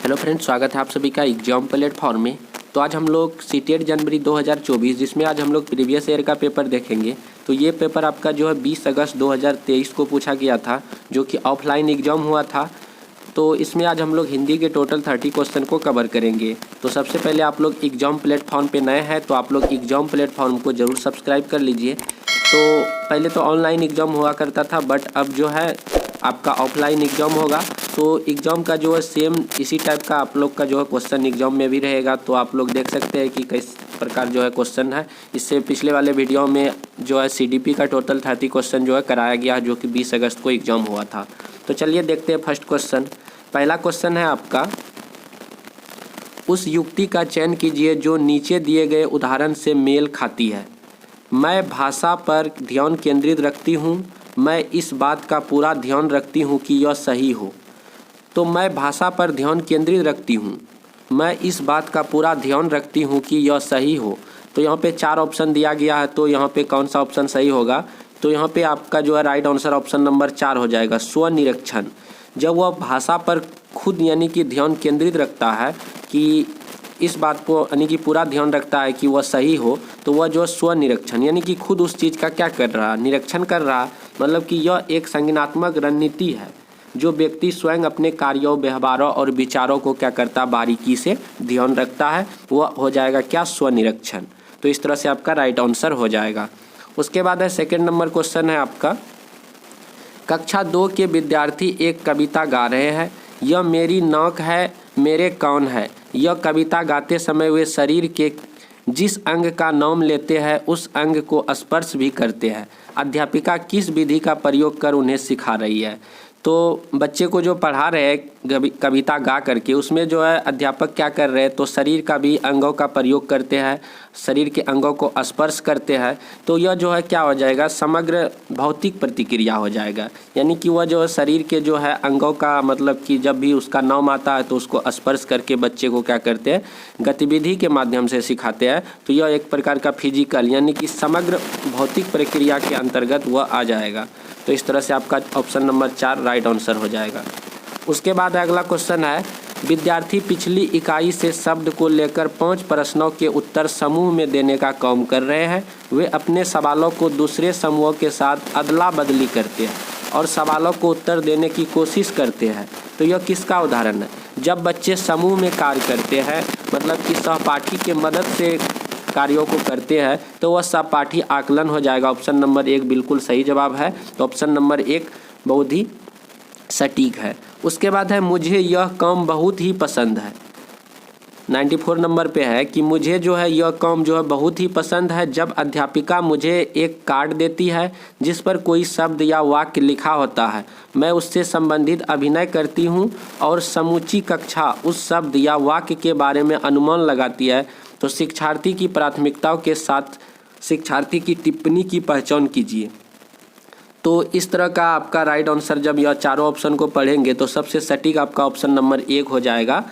Hello friends, स्वागत है आप सभी का एग्जाम प्लेटफॉर्म में। तो आज हम लोग सीटेट जनवरी 2024 जिसमें आज हम लोग प्रीवियस ईयर का पेपर देखेंगे। तो ये पेपर आपका जो है 20 अगस्त 2023 को पूछा गया था, जो कि ऑफलाइन एग्ज़ाम हुआ था। तो इसमें आज हम लोग हिंदी के टोटल 30 क्वेश्चन को कवर करेंगे। तो सबसे पहले आप लोग एग्जाम प्लेटफॉर्म पे नए हैं तो आप लोग एग्जाम प्लेटफॉर्म को ज़रूर सब्सक्राइब कर लीजिए। तो पहले तो ऑनलाइन एग्ज़ाम हुआ करता था, बट अब जो है आपका ऑफलाइन एग्ज़ाम होगा। तो एग्ज़ाम का जो है सेम इसी टाइप का आप लोग का जो है क्वेश्चन एग्ज़ाम में भी रहेगा। तो आप लोग देख सकते हैं कि किस प्रकार जो है क्वेश्चन है। इससे पिछले वाले वीडियो में जो है सीडीपी का टोटल 30 क्वेश्चन जो है कराया गया, जो कि 20 अगस्त को एग्ज़ाम हुआ था। तो चलिए देखते हैं फर्स्ट क्वेश्चन। पहला क्वेश्चन है आपका, उस युक्ति का चयन कीजिए जो नीचे दिए गए उदाहरण से मेल खाती है। मैं भाषा पर ध्यान केंद्रित रखती हूँ, मैं इस बात का पूरा ध्यान रखती हूँ कि यह सही हो। तो मैं भाषा पर ध्यान केंद्रित रखती हूँ, मैं इस बात का पूरा ध्यान रखती हूँ कि यह सही हो। तो यहाँ पे 4 ऑप्शन दिया गया है, तो यहाँ पे कौन सा ऑप्शन सही होगा? तो यहाँ पे आपका जो है राइट आंसर ऑप्शन नंबर 4 हो जाएगा, स्वनिरीक्षण। जब वह भाषा पर खुद यानी कि ध्यान केंद्रित रखता है कि इस बात को यानी कि पूरा ध्यान रखता है कि वह सही हो, तो वह जो स्वनिरीक्षण यानी कि खुद उस चीज़ का क्या कर रहा है, निरीक्षण कर रहा है। मतलब कि यह एक संज्ञानात्मक रणनीति है जो व्यक्ति स्वयं अपने कार्यों, व्यवहारों और विचारों को क्या करता है, बारीकी से ध्यान रखता है। वह हो जाएगा क्या, स्वनिरीक्षण। तो इस तरह से आपका राइट आंसर हो जाएगा। उसके बाद है सेकेंड नंबर क्वेश्चन है आपका, कक्षा 2 के विद्यार्थी एक कविता गा रहे हैं। यह मेरी नाक है, मेरे कान है। यह कविता गाते समय वे शरीर के जिस अंग का नाम लेते हैं उस अंग को स्पर्श भी करते हैं। अध्यापिका किस विधि का प्रयोग कर उन्हें सिखा रही है? तो बच्चे को जो पढ़ा रहे हैं कविता गा करके, उसमें जो है अध्यापक क्या कर रहे हैं, तो शरीर का भी अंगों का प्रयोग करते हैं, शरीर के अंगों को स्पर्श करते हैं। तो यह जो है क्या हो जाएगा, समग्र भौतिक प्रतिक्रिया हो जाएगा। यानी कि वह जो है शरीर के जो है अंगों का, मतलब कि जब भी उसका नाम आता है तो उसको स्पर्श करके बच्चे को क्या करते हैं, गतिविधि के माध्यम से सिखाते हैं। तो यह एक प्रकार का फिजिकल यानी कि समग्र भौतिक प्रक्रिया के अंतर्गत वह आ जाएगा। तो इस तरह से आपका ऑप्शन नंबर 4 राइट आंसर हो जाएगा। उसके बाद अगला क्वेश्चन है, विद्यार्थी पिछली इकाई से शब्द को लेकर 5 प्रश्नों के उत्तर समूह में देने का काम कर रहे हैं। वे अपने सवालों को दूसरे समूहों के साथ अदला बदली करते हैं और सवालों को उत्तर देने की कोशिश करते हैं। तो यह किसका उदाहरण है? जब बच्चे समूह में कार्य करते हैं, मतलब कि सहपाठी के मदद से कार्यों को करते हैं, तो वह सहपाठी आकलन हो जाएगा। ऑप्शन नंबर 1 बिल्कुल सही जवाब है। तो ऑप्शन नंबर 1 बहुत ही सटीक है। उसके बाद है, मुझे यह काम बहुत ही पसंद है। 94 नंबर पे है कि मुझे जो है यह काम जो है बहुत ही पसंद है। जब अध्यापिका मुझे एक कार्ड देती है जिस पर कोई शब्द या वाक्य लिखा होता है, मैं उससे संबंधित अभिनय करती हूँ और समूची कक्षा उस शब्द या वाक्य के बारे में अनुमान लगाती है। तो शिक्षार्थी की प्राथमिकताओं के साथ शिक्षार्थी की टिप्पणी की पहचान कीजिए। तो इस तरह का आपका राइट आंसर, जब यह चारों ऑप्शन को पढ़ेंगे तो सबसे सटीक आपका ऑप्शन नंबर 1 हो जाएगा।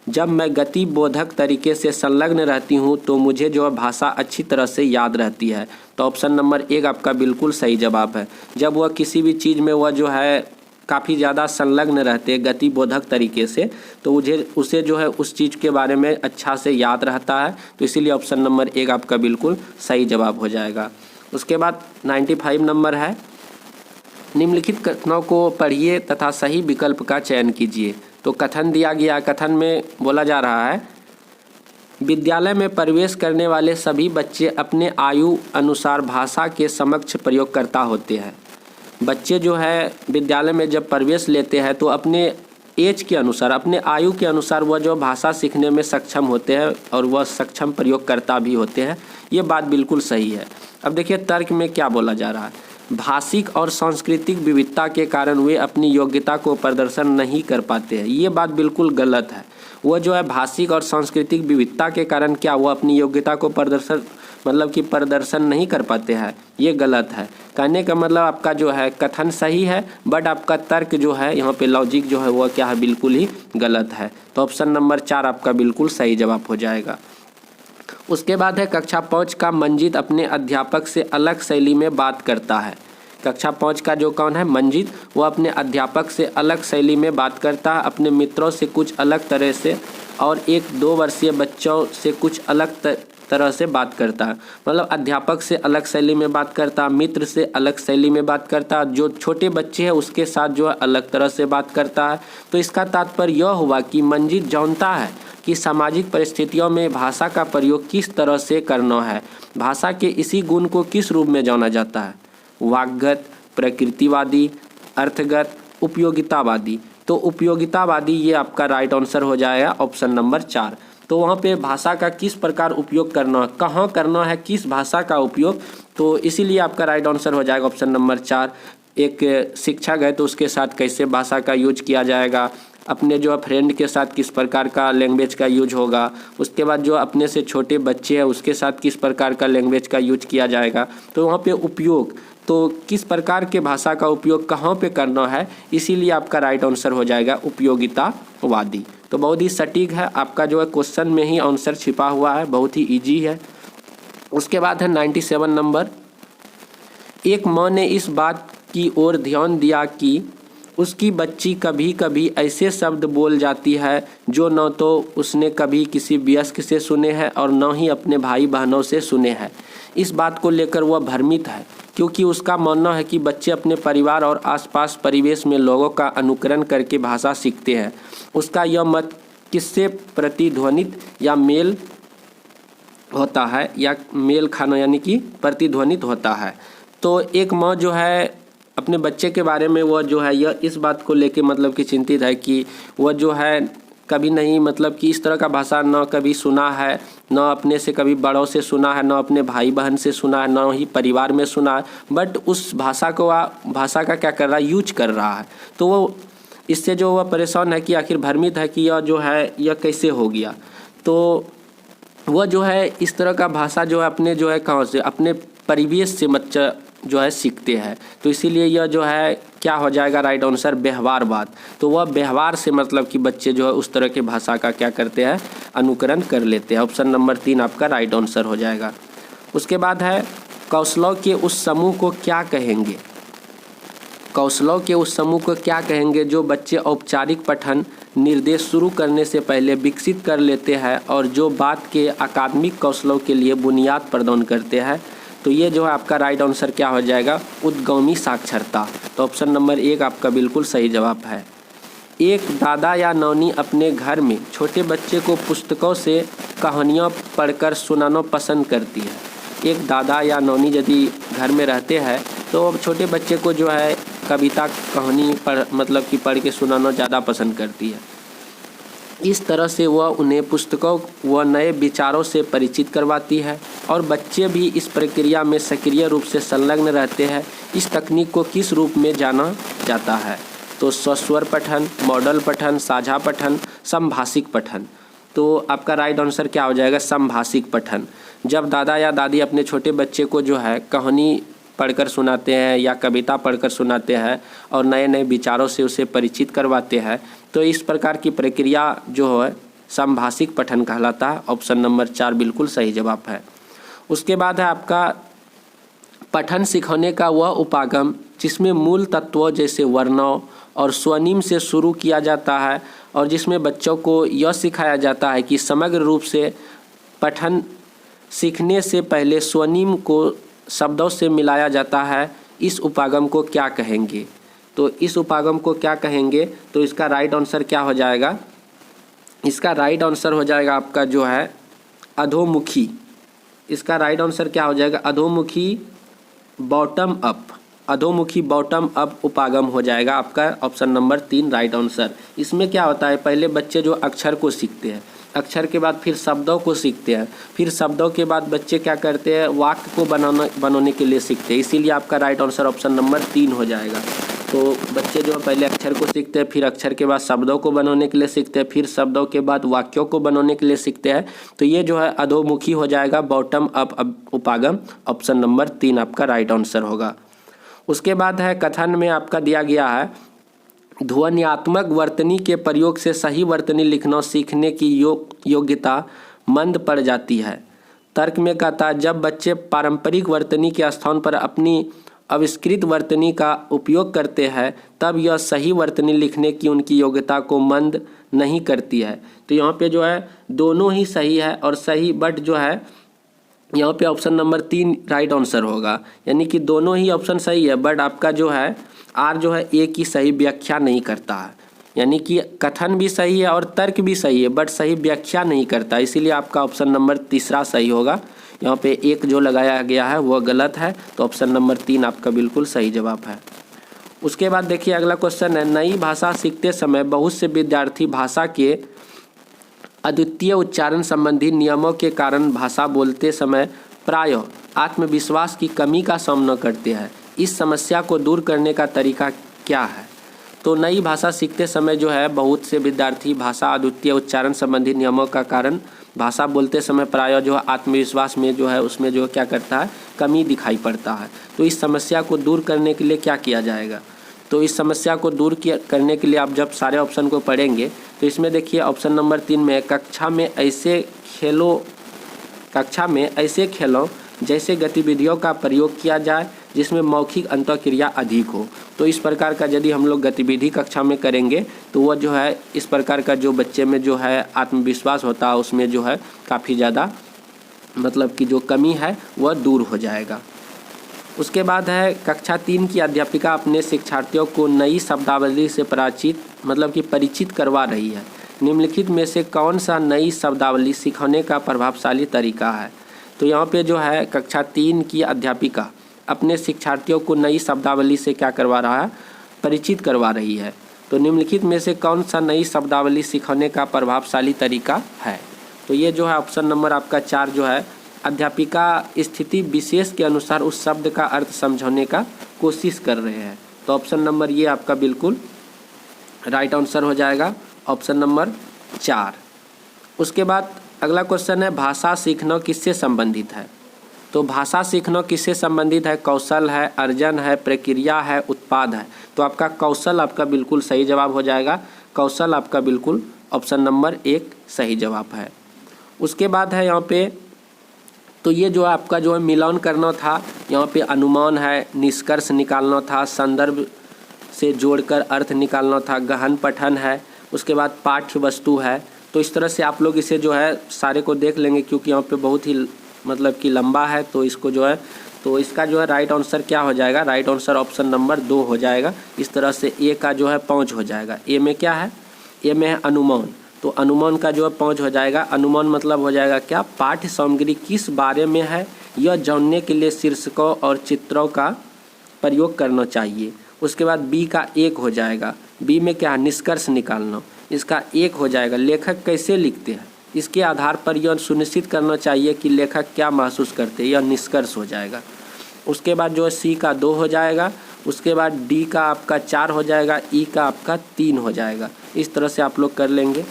जब मैं गतिबोधक तरीके से संलग्न रहती हूँ तो मुझे जो है भाषा अच्छी तरह से याद रहती है। तो ऑप्शन नंबर 1 आपका बिल्कुल सही जवाब है। जब वह किसी भी चीज़ में वह जो है काफ़ी ज़्यादा संलग्न रहते हैं गतिबोधक तरीके से, तो उसे जो है उस चीज़ के बारे में अच्छा से याद रहता है। तो इसीलिए ऑप्शन नंबर 1 आपका बिल्कुल सही जवाब हो जाएगा। उसके बाद 95 नंबर है, निम्नलिखित कथनों को पढ़िए तथा सही विकल्प का चयन कीजिए। तो कथन दिया गया, कथन में बोला जा रहा है, विद्यालय में प्रवेश करने वाले सभी बच्चे अपने आयु अनुसार भाषा के समक्ष प्रयोगकर्ता होते हैं। बच्चे जो है विद्यालय में जब प्रवेश लेते हैं तो अपने एज के अनुसार, अपने आयु के अनुसार वह जो भाषा सीखने में सक्षम होते हैं और वह सक्षम प्रयोगकर्ता भी होते हैं। ये बात बिल्कुल सही है। अब देखिए तर्क में क्या बोला जा रहा है, भाषिक और सांस्कृतिक विविधता के कारण वे अपनी योग्यता को प्रदर्शन नहीं कर पाते हैं। ये बात बिल्कुल गलत है। वह जो है भाषिक और सांस्कृतिक विविधता के कारण क्या वो अपनी योग्यता को प्रदर्शन नहीं कर पाते हैं, ये गलत है। कहने का मतलब आपका जो है कथन सही है, बट आपका तर्क जो है यहाँ पे लॉजिक जो है वह क्या है, बिल्कुल ही गलत है। तो ऑप्शन नंबर 4 आपका बिल्कुल सही जवाब हो जाएगा। उसके बाद है, कक्षा 5 का मंजीत अपने अध्यापक से अलग शैली में बात करता है। कक्षा 5 का जो कौन है, मंजित, वो अपने अध्यापक से अलग शैली में बात करता है, अपने मित्रों से कुछ अलग तरह से और 1-2 वर्षीय बच्चों से कुछ अलग तरह से बात करता है। मतलब अध्यापक से अलग शैली में बात करता है, मित्र से अलग शैली में बात करता है, जो छोटे बच्चे हैं उसके साथ जो है अलग तरह से बात करता है। तो इसका तात्पर्य यह हुआ कि मंजित जानता है कि सामाजिक परिस्थितियों में भाषा का प्रयोग किस तरह से करना है। भाषा के इसी गुण को किस रूप में जाना जाता है, वाक्गत, प्रकृतिवादी, अर्थगत, उपयोगितावादी। तो उपयोगितावादी ये आपका राइट आंसर हो जाएगा ऑप्शन नंबर 4। तो वहाँ पे भाषा का किस प्रकार उपयोग करना है, कहाँ करना है, किस भाषा का उपयोग, तो इसीलिए आपका राइट आंसर हो जाएगा ऑप्शन नंबर 4। एक शिक्षक है तो उसके साथ कैसे भाषा का यूज किया जाएगा, अपने जो फ्रेंड के साथ किस प्रकार का लैंग्वेज का यूज होगा, उसके बाद जो अपने से छोटे बच्चे हैं उसके साथ किस प्रकार का लैंग्वेज का यूज किया जाएगा। तो वहाँ पे उपयोग, तो किस प्रकार के भाषा का उपयोग कहाँ पे करना है, इसीलिए आपका राइट आंसर हो जाएगा उपयोगितावादी। तो बहुत ही सटीक है, आपका जो है क्वेश्चन में ही आंसर छिपा हुआ है, बहुत ही इजी है। उसके बाद है 97 नंबर। एक माँ ने इस बात की ओर ध्यान दिया कि उसकी बच्ची कभी कभी ऐसे शब्द बोल जाती है जो न तो उसने कभी किसी वयस्क से सुने हैं और न ही अपने भाई बहनों से सुने हैं। इस बात को लेकर वह भ्रमित है क्योंकि उसका मानना है कि बच्चे अपने परिवार और आसपास परिवेश में लोगों का अनुकरण करके भाषा सीखते हैं। उसका यह मत किससे प्रतिध्वनित या मेल होता है या मेल खाना यानी कि प्रतिध्वनित होता है। तो एक माँ जो है अपने बच्चे के बारे में वह जो है यह इस बात को लेके मतलब कि चिंतित है कि वह जो है कभी नहीं मतलब कि इस तरह का भाषा न कभी सुना है, न अपने से कभी बड़ों से सुना है, न अपने भाई बहन से सुना है, न ही परिवार में सुना है, बट उस भाषा का क्या कर रहा है, यूज कर रहा है। तो वो इससे जो वह परेशान है कि आखिर भ्रमित है कि यह जो है यह कैसे हो गया। तो वह जो है इस तरह का भाषा जो है अपने जो है कहाँ से, अपने परिवेश से बच्चा जो है सीखते हैं। तो इसीलिए यह जो है क्या हो जाएगा राइट आंसर, व्यवहारवाद। तो वह व्यवहार से मतलब कि बच्चे जो है उस तरह के भाषा का क्या करते हैं, अनुकरण कर लेते हैं। ऑप्शन नंबर 3 आपका राइट आंसर हो जाएगा। उसके बाद है कौशलों के उस समूह को क्या कहेंगे। कौशलों के उस समूह को क्या कहेंगे जो बच्चे औपचारिक पठन निर्देश शुरू करने से पहले विकसित कर लेते हैं और जो बात के अकादमिक कौशलों के लिए बुनियाद प्रदान करते हैं। तो ये जो है आपका राइट आंसर क्या हो जाएगा, उद्यमी साक्षरता। तो ऑप्शन नंबर 1 आपका बिल्कुल सही जवाब है। एक दादा या नौनी अपने घर में छोटे बच्चे को पुस्तकों से कहानियाँ पढ़कर सुनाना पसंद करती है। एक दादा या नौनी यदि घर में रहते हैं तो छोटे बच्चे को जो है कविता कहानी पढ़ के सुनाना ज़्यादा पसंद करती है। इस तरह से वह उन्हें पुस्तकों व नए विचारों से परिचित करवाती है और बच्चे भी इस प्रक्रिया में सक्रिय रूप से संलग्न रहते हैं। इस तकनीक को किस रूप में जाना जाता है, तो सस्वर पठन, मॉडल पठन, साझा पठन, समभाषिक पठन। तो आपका राइट आंसर क्या हो जाएगा, समभाषिक पठन। जब दादा या दादी अपने छोटे बच्चे को जो है कहानी पढ़कर सुनाते हैं या कविता पढ़कर सुनाते हैं और नए नए विचारों से उसे परिचित करवाते हैं, तो इस प्रकार की प्रक्रिया जो है समभाषिक पठन कहलाता है। ऑप्शन नंबर 4 बिल्कुल सही जवाब है। उसके बाद है आपका पठन सिखाने का वह उपागम जिसमें मूल तत्वों जैसे वर्णों और स्वनिम से शुरू किया जाता है और जिसमें बच्चों को यह सिखाया जाता है कि समग्र रूप से पठन सीखने से पहले स्वनिम को शब्दों से मिलाया जाता है। इस उपागम को क्या कहेंगे, तो इस उपागम को क्या कहेंगे, तो इसका राइट आंसर क्या हो जाएगा, इसका राइट आंसर हो जाएगा आपका जो है अधोमुखी। इसका राइट आंसर क्या हो जाएगा, अधोमुखी बॉटम अप। अधोमुखी बॉटम अप उपागम हो जाएगा आपका ऑप्शन नंबर 3 राइट आंसर। इसमें क्या होता है, पहले बच्चे जो अक्षर को सीखते हैं, अक्षर के बाद फिर शब्दों को सीखते हैं, फिर शब्दों के बाद बच्चे क्या करते हैं, वाक्य को बनाने के लिए सीखते हैं। इसीलिए आपका राइट आंसर ऑप्शन नंबर 3 हो जाएगा। तो बच्चे जो पहले अक्षर को सीखते हैं, फिर अक्षर के बाद शब्दों को बनाने के लिए सीखते हैं, फिर शब्दों के बाद वाक्यों को बनाने के लिए सीखते हैं। तो ये जो है अधोमुखी हो जाएगा, बॉटम अप उपागम। ऑप्शन नंबर 3 आपका राइट आंसर होगा। उसके बाद है कथन में आपका दिया गया है ध्वन्यात्मक वर्तनी के प्रयोग से सही वर्तनी लिखना सीखने की योग्यता मंद पड़ जाती है। तर्क में कहता है जब बच्चे पारंपरिक वर्तनी के स्थान पर अपनी अविष्कृत वर्तनी का उपयोग करते हैं तब यह सही वर्तनी लिखने की उनकी योग्यता को मंद नहीं करती है। तो यहाँ पे जो है दोनों ही सही है और सही, बट जो है यहाँ पे ऑप्शन नंबर 3 राइट आंसर होगा, यानी कि दोनों ही ऑप्शन सही है, बट आपका जो है आर जो है एक ही सही व्याख्या नहीं करता है, यानी कि कथन भी सही है और तर्क भी सही है बट सही व्याख्या नहीं करता, इसीलिए आपका ऑप्शन नंबर 3 सही होगा। यहाँ पे एक जो लगाया गया है वह गलत है, तो ऑप्शन नंबर 3 आपका बिल्कुल सही जवाब है। उसके बाद देखिए अगला क्वेश्चन है, नई भाषा सीखते समय बहुत से विद्यार्थी भाषा के अद्वितीय उच्चारण संबंधी नियमों के कारण भाषा बोलते समय प्रायः आत्मविश्वास की कमी का सामना करते हैं। इस समस्या को दूर करने का तरीका क्या है? तो नई भाषा सीखते समय जो है बहुत से विद्यार्थी भाषा अद्वितीय उच्चारण संबंधी नियमों का कारण भाषा बोलते समय प्रायः जो है आत्मविश्वास में जो है उसमें जो क्या करता है, कमी दिखाई पड़ता है। तो इस समस्या को दूर करने के लिए क्या किया जाएगा? तो इस समस्या को दूर करने के लिए आप जब सारे ऑप्शन को पढ़ेंगे तो इसमें देखिए ऑप्शन नंबर 3 में कक्षा में ऐसे खेलों जैसे गतिविधियों का प्रयोग किया जाए जिसमें मौखिक अंतःक्रिया अधिक हो। तो इस प्रकार का यदि हम लोग गतिविधि कक्षा में करेंगे तो वह जो है इस प्रकार का जो बच्चे में जो है आत्मविश्वास होता है उसमें जो है काफ़ी ज़्यादा मतलब कि जो कमी है वह दूर हो जाएगा। उसके बाद है कक्षा 3 की अध्यापिका अपने शिक्षार्थियों को नई शब्दावली से परिचित करवा रही है। निम्नलिखित में से कौन सा नई शब्दावली सिखाने का प्रभावशाली तरीका है? तो यहाँ पे जो है कक्षा 3 की अध्यापिका अपने शिक्षार्थियों को नई शब्दावली से क्या करवा रहा है, परिचित करवा रही है। तो निम्नलिखित में से कौन सा नई शब्दावली सिखाने का प्रभावशाली तरीका है? तो ये जो है ऑप्शन नंबर आपका 4 जो है, अध्यापिका स्थिति विशेष के अनुसार उस शब्द का अर्थ समझाने का कोशिश कर रहे हैं। तो ऑप्शन नंबर ये आपका बिल्कुल राइट आंसर हो जाएगा, ऑप्शन नंबर 4। उसके बाद अगला क्वेश्चन है, भाषा सीखना किससे संबंधित है? तो भाषा सीखना किससे संबंधित है? कौशल है, अर्जन है, प्रक्रिया है, उत्पाद है। तो आपका कौशल आपका बिल्कुल सही जवाब हो जाएगा, कौशल आपका बिल्कुल ऑप्शन नंबर 1 सही जवाब है। उसके बाद है यहाँ पे, तो ये जो आपका जो है मिलान करना था, यहाँ पे अनुमान है, निष्कर्ष निकालना था, संदर्भ से जोड़कर अर्थ निकालना था, गहन पठन है, उसके बाद पाठ्य वस्तु है। तो इस तरह से आप लोग इसे जो है सारे को देख लेंगे क्योंकि यहाँ पे बहुत ही मतलब कि लंबा है, तो इसको जो है तो इसका जो है राइट आंसर क्या हो जाएगा? राइट आंसर ऑप्शन नंबर 2 हो जाएगा। इस तरह से ए का जो है 5 हो जाएगा। ए में क्या है? ए में है अनुमान, तो अनुमान का जो है 5 हो जाएगा। अनुमान मतलब हो जाएगा क्या? पाठ्य सामग्री किस बारे में है यह जानने के लिए शीर्षकों और चित्रों का प्रयोग करना चाहिए। उसके बाद बी का 1 हो जाएगा। बी में क्या है? निष्कर्ष निकालना, इसका 1 हो जाएगा। लेखक कैसे लिखते हैं इसके आधार पर यह सुनिश्चित करना चाहिए कि लेखक क्या महसूस करते हैं, यह निष्कर्ष हो जाएगा। उसके बाद जो है सी का 2 हो जाएगा। उसके बाद डी का आपका 4 हो जाएगा, ई का आपका 3 हो जाएगा। इस तरह से आप लोग कर लेंगे।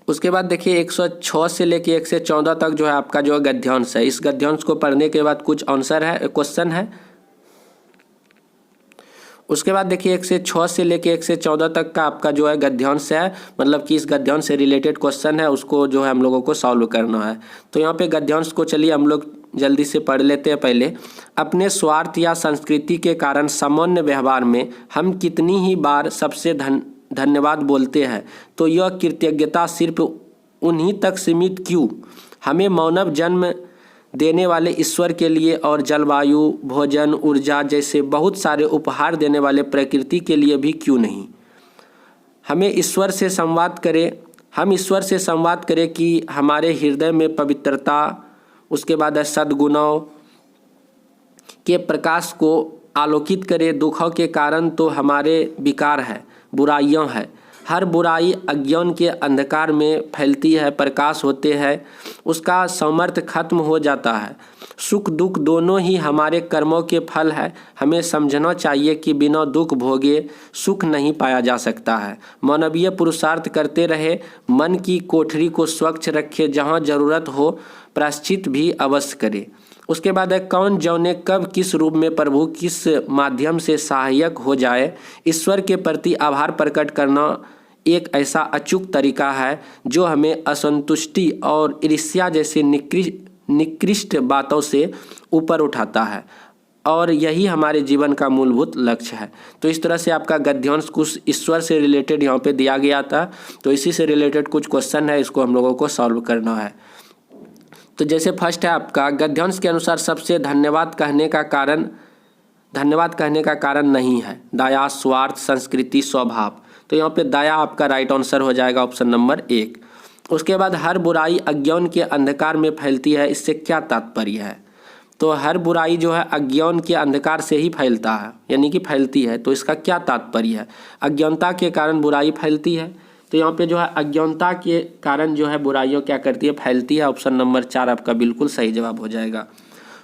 उसके बाद देखिए 106 से लेके 114 तक जो है आपका जो है गद्यांश है। इस गद्यांश को पढ़ने के बाद कुछ आंसर है, क्वेश्चन है। उसके बाद देखिए 106 से लेके 114 तक का आपका जो है गद्यांश है, मतलब कि इस गद्यांश से रिलेटेड क्वेश्चन है, उसको जो है हम लोगों को सॉल्व करना है। तो यहाँ पे गद्यांश को चलिए हम लोग जल्दी से पढ़ लेते हैं। पहले, अपने स्वार्थ या संस्कृति के कारण सामान्य व्यवहार में हम कितनी ही बार सबसे धन्यवाद बोलते हैं, तो यह कृतज्ञता सिर्फ उन्हीं तक सीमित क्यों? हमें मानव जन्म देने वाले ईश्वर के लिए और जलवायु, भोजन, ऊर्जा जैसे बहुत सारे उपहार देने वाले प्रकृति के लिए भी क्यों नहीं? हम ईश्वर से संवाद करें कि हमारे हृदय में पवित्रता, उसके बाद सद्गुणों के प्रकाश को आलोकित करें। दुखों के कारण तो हमारे विकार है, बुराइयां हैं। हर बुराई अज्ञान के अंधकार में फैलती है, प्रकाश होते हैं, उसका सामर्थ्य खत्म हो जाता है। सुख दुख दोनों ही हमारे कर्मों के फल है। हमें समझना चाहिए कि बिना दुख भोगे सुख नहीं पाया जा सकता है। मानवीय पुरुषार्थ करते रहे, मन की कोठरी को स्वच्छ रखे, जहाँ जरूरत हो प्रायश्चित भी अवश्य करे। उसके बाद है, कौन जाने कब किस रूप में प्रभु किस माध्यम से सहायक हो जाए। ईश्वर के प्रति आभार प्रकट करना एक ऐसा अचूक तरीका है जो हमें असंतुष्टि और ईर्ष्या जैसे निकृष्ट बातों से ऊपर उठाता है। और यही हमारे जीवन का मूलभूत लक्ष्य है। तो इस तरह से आपका गद्यांश कुछ ईश्वर से रिलेटेड यहाँ पे दिया गया था। तो इसी से रिलेटेड कुछ क्वेश्चन है, इसको हम लोगों को सॉल्व करना है। तो जैसे फर्स्ट है आपका, गद्यांश के अनुसार सबसे धन्यवाद कहने का कारण नहीं है दया, स्वार्थ, संस्कृति, स्वभाव। तो यहाँ पे दया आपका राइट आंसर हो जाएगा, ऑप्शन नंबर 1। उसके बाद हर बुराई अज्ञान के अंधकार में फैलती है, इससे क्या तात्पर्य है? तो हर बुराई जो है अज्ञान के अंधकार से ही फैलता है, यानी कि फैलती है। तो इसका क्या तात्पर्य है? अज्ञानता के कारण बुराई फैलती है। तो यहाँ पे जो है अज्ञानता के कारण जो है बुराइयों क्या करती है? फैलती है। ऑप्शन नंबर 4 आपका बिल्कुल सही जवाब हो जाएगा।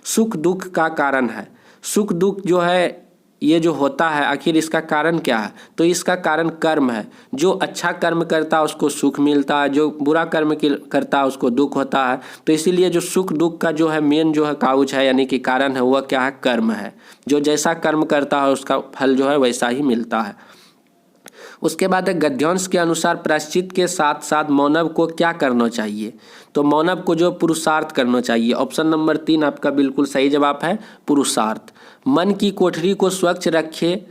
सुख दुख का कारण है। सुख दुख जो है ये जो होता है, आखिर इसका कारण क्या है? तो इसका कारण कर्म है। जो अच्छा कर्म करता है उसको सुख मिलता है, जो बुरा कर्म करता है उसको दुख होता है। तो इसीलिए जो सुख दुख का जो है मेन जो है काउच है, यानी कि कारण है, वह क्या है? कर्म है। जो जैसा कर्म करता है उसका फल जो है वैसा ही मिलता है। उसके बाद गद्यांश के अनुसार प्रायश्चित के साथ साथ मानव को क्या करना चाहिए? तो मानव को जो पुरुषार्थ करना चाहिए। ऑप्शन नंबर 3 आपका बिल्कुल सही जवाब है, पुरुषार्थ। मन की कोठरी को स्वच्छ रखे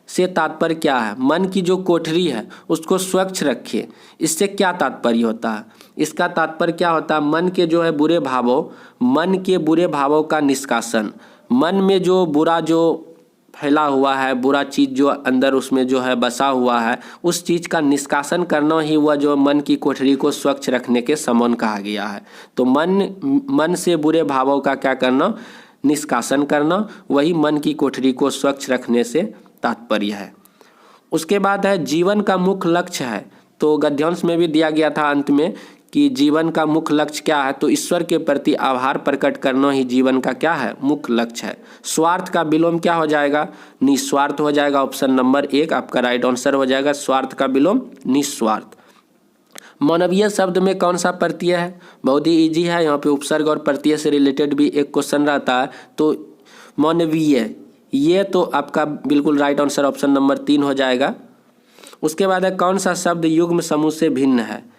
से तात्पर्य क्या है? मन की जो कोठरी है उसको स्वच्छ रखे, इससे क्या तात्पर्य होता है? इसका तात्पर्य क्या होता है? मन के जो है मन के बुरे भावों का निष्कासन। मन में जो बुरा जो फैला हुआ है, बुरा चीज़ जो अंदर उसमें जो है बसा हुआ है, उस चीज़ का निष्कासन करना ही वह जो मन की कोठरी को स्वच्छ रखने के समान कहा गया है। तो मन से बुरे भावों का क्या करना? निष्कासन करना, वही मन की कोठरी को स्वच्छ रखने से तात्पर्य है। उसके बाद है जीवन का मुख्य लक्ष्य है। तो गद्यांश में भी दिया गया था अंत में कि जीवन का मुख्य लक्ष्य क्या है? तो ईश्वर के प्रति आभार प्रकट करना ही जीवन का क्या है? मुख्य लक्ष्य है। स्वार्थ का विलोम क्या हो जाएगा? निस्वार्थ हो जाएगा। ऑप्शन नंबर 1 आपका राइट आंसर हो जाएगा, स्वार्थ का विलोम निस्वार्थ। मानवीय शब्द में कौन सा प्रत्यय है? बहुत ही इजी है, यहाँ पे उपसर्ग और प्रत्यय से रिलेटेड भी एक क्वेश्चन रहता है। तो मानवीय, ये तो आपका बिल्कुल राइट आंसर ऑप्शन नंबर 3 हो जाएगा। उसके बाद है कौन सा शब्द युग्म समूह से भिन्न है?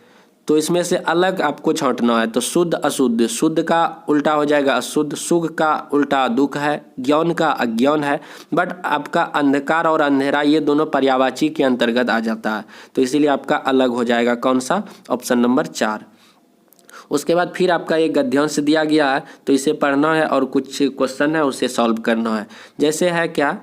तो इसमें से अलग आपको छांटना है। तो शुद्ध अशुद्ध, शुद्ध का उल्टा हो जाएगा अशुद्ध, सुख का उल्टा दुख है, ज्ञान का अज्ञान है। बट आपका अंधकार और अंधेरा ये दोनों पर्यायवाची के अंतर्गत आ जाता है, तो इसीलिए आपका अलग हो जाएगा। कौन सा? Option number 4। उसके बाद फिर आपका एक गद्यांश दिया गया है, तो इसे पढ़ना है और कुछ क्वेश्चन है उसे सॉल्व करना है। जैसे है क्या?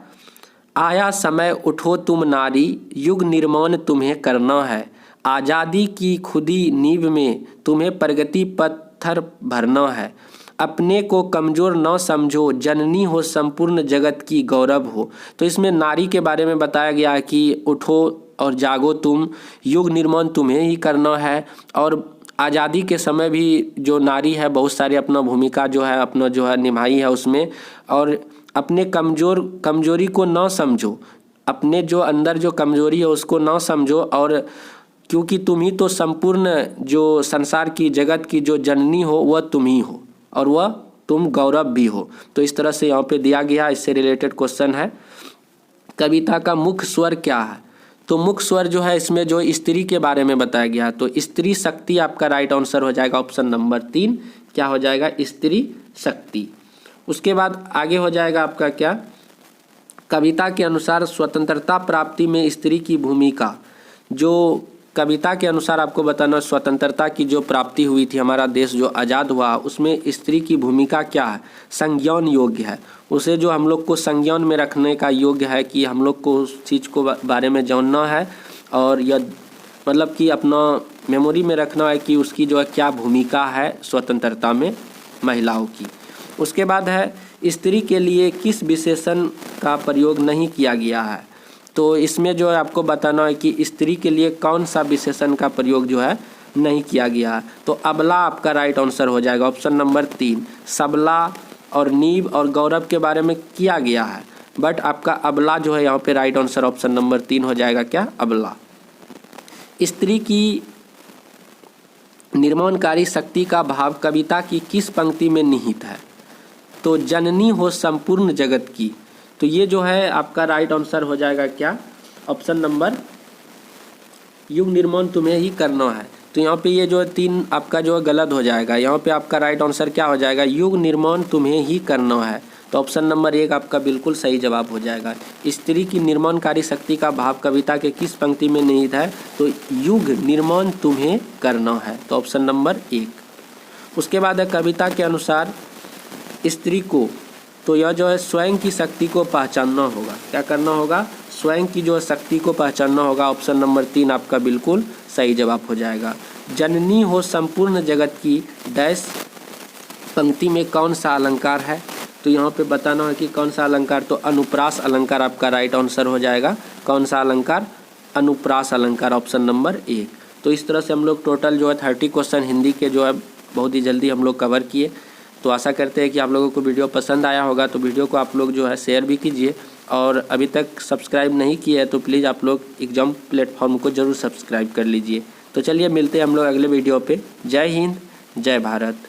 आया समय उठो तुम नारी, युग निर्माण तुम्हें करना है, आज़ादी की खुदी नींव में तुम्हें प्रगति पत्थर भरना है, अपने को कमज़ोर न समझो, जननी हो संपूर्ण जगत की गौरव हो। तो इसमें नारी के बारे में बताया गया है कि उठो और जागो तुम, युग निर्माण तुम्हें ही करना है। और आज़ादी के समय भी जो नारी है बहुत सारी अपना भूमिका जो है अपना जो है निभाई है उसमें। और अपने कमजोरी को ना समझो, अपने जो अंदर जो कमजोरी है उसको ना समझो, और क्योंकि तुम ही तो संपूर्ण जो संसार की जगत की जो जननी हो वह तुम ही हो, और वह तुम गौरव भी हो। तो इस तरह से यहाँ पे दिया गया, इससे रिलेटेड क्वेश्चन है। कविता का मुख्य स्वर क्या है? तो मुख्य स्वर जो है इसमें जो स्त्री के बारे में बताया गया है, तो स्त्री शक्ति आपका राइट आंसर हो जाएगा। ऑप्शन नंबर 3 क्या हो जाएगा? स्त्री शक्ति। उसके बाद आगे हो जाएगा आपका क्या? कविता के अनुसार स्वतंत्रता प्राप्ति में स्त्री की भूमिका। जो कविता के अनुसार आपको बताना, स्वतंत्रता की जो प्राप्ति हुई थी, हमारा देश जो आज़ाद हुआ, उसमें स्त्री की भूमिका क्या है? संज्ञान योग्य है। उसे जो हम लोग को संज्ञान में रखने का योग्य है कि हम लोग को उस चीज़ को बारे में जानना है, और यह मतलब कि अपना मेमोरी में रखना है कि उसकी जो है क्या भूमिका है स्वतंत्रता में महिलाओं की। उसके बाद है स्त्री के लिए किस विशेषण का प्रयोग नहीं किया गया है? तो इसमें जो है आपको बताना है कि स्त्री के लिए कौन सा विशेषण का प्रयोग जो है नहीं किया गया है। तो अबला आपका राइट आंसर हो जाएगा। ऑप्शन नंबर 3 सबला और नीव और गौरव के बारे में किया गया है, बट आपका अबला जो है यहाँ पे राइट आंसर ऑप्शन नंबर 3 हो जाएगा। क्या? अबला। स्त्री की निर्माणकारी शक्ति का भाव कविता की किस पंक्ति में निहित है? तो जननी हो संपूर्ण जगत की। तो ये जो है आपका राइट आंसर हो जाएगा क्या? ऑप्शन नंबर, युग निर्माण तुम्हें ही करना है। तो यहाँ पे ये जो 3 आपका जो है गलत हो जाएगा। यहाँ पे आपका राइट आंसर क्या हो जाएगा? युग निर्माण तुम्हें ही करना है। तो ऑप्शन नंबर 1 आपका बिल्कुल सही जवाब हो जाएगा। स्त्री की निर्माणकारी शक्ति का भाव कविता के किस पंक्ति में निहित है? तो युग निर्माण तुम्हें करना है, तो ऑप्शन नंबर 1। उसके बाद है कविता के अनुसार स्त्री को, तो यह जो है स्वयं की शक्ति को पहचानना होगा। क्या करना होगा? स्वयं की जो शक्ति को पहचानना होगा। ऑप्शन नंबर 3 आपका बिल्कुल सही जवाब हो जाएगा। जननी हो संपूर्ण जगत की डैश पंक्ति में कौन सा अलंकार है? तो यहाँ पे बताना है कि कौन सा अलंकार, तो अनुप्रास अलंकार आपका राइट आंसर हो जाएगा। कौन सा अलंकार? अनुप्रास अलंकार, ऑप्शन नंबर 1। तो इस तरह से हम लोग टोटल जो है 30 क्वेश्चन हिंदी के जो है बहुत ही जल्दी हम लोग कवर किए। तो आशा करते हैं कि आप लोगों को वीडियो पसंद आया होगा। तो वीडियो को आप लोग जो है शेयर भी कीजिए, और अभी तक सब्सक्राइब नहीं किए है तो प्लीज़ आप लोग एग्जाम प्लेटफॉर्म को ज़रूर सब्सक्राइब कर लीजिए। तो चलिए मिलते हैं हम लोग अगले वीडियो पे। जय हिंद, जय भारत।